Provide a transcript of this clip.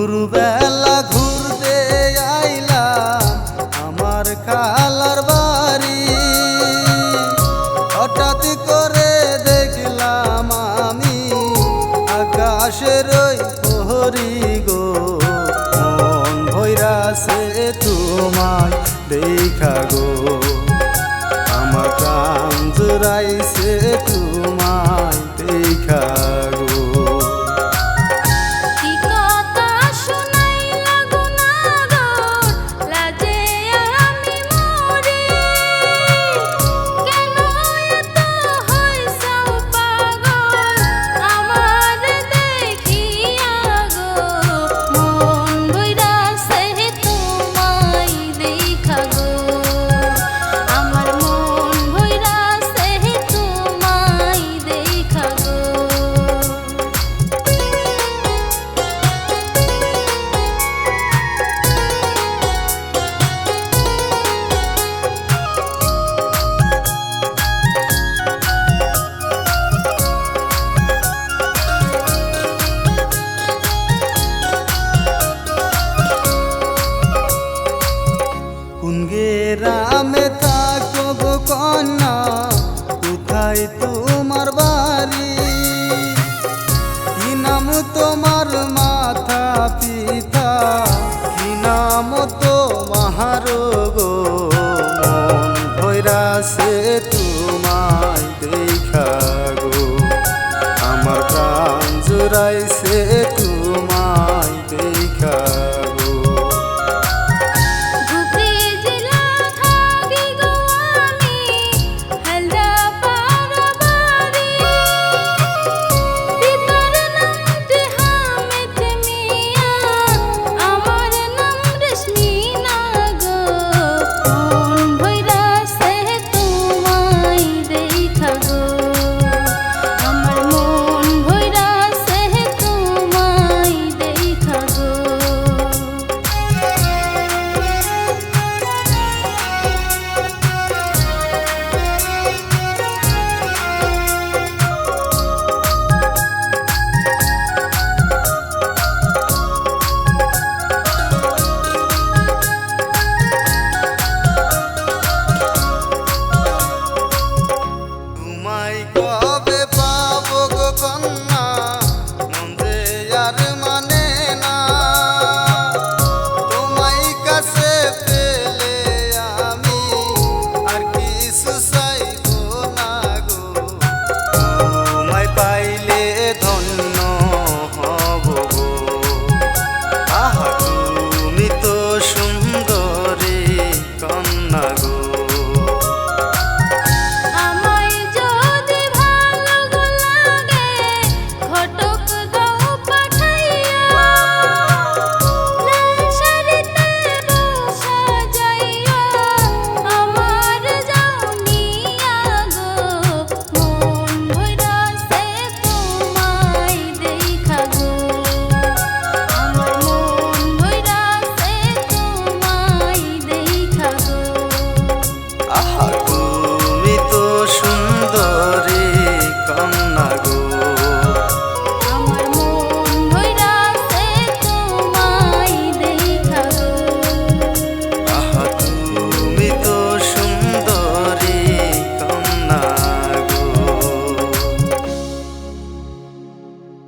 ভোরবেলা ঘুরতে আইলাম আমার খালার বাড়ি। হঠাৎ করে দেখলাম আমি আকাশের ওই প্রহরী গো, মন ভৈরাছে তোমায় দেখা গো, আমার প্রাণ জুড়াইছে তোমায় দেখা গো। কোন গ্রামে থাকো গো কন্যা, কোথায় তোমার বাড়ি? কি নাম তোমার মাতা পিতা, কি নাম তোমার গো, মন ভৈরাছে তোমায় দেখা গো, আমার প্রাণ জুড়াইছে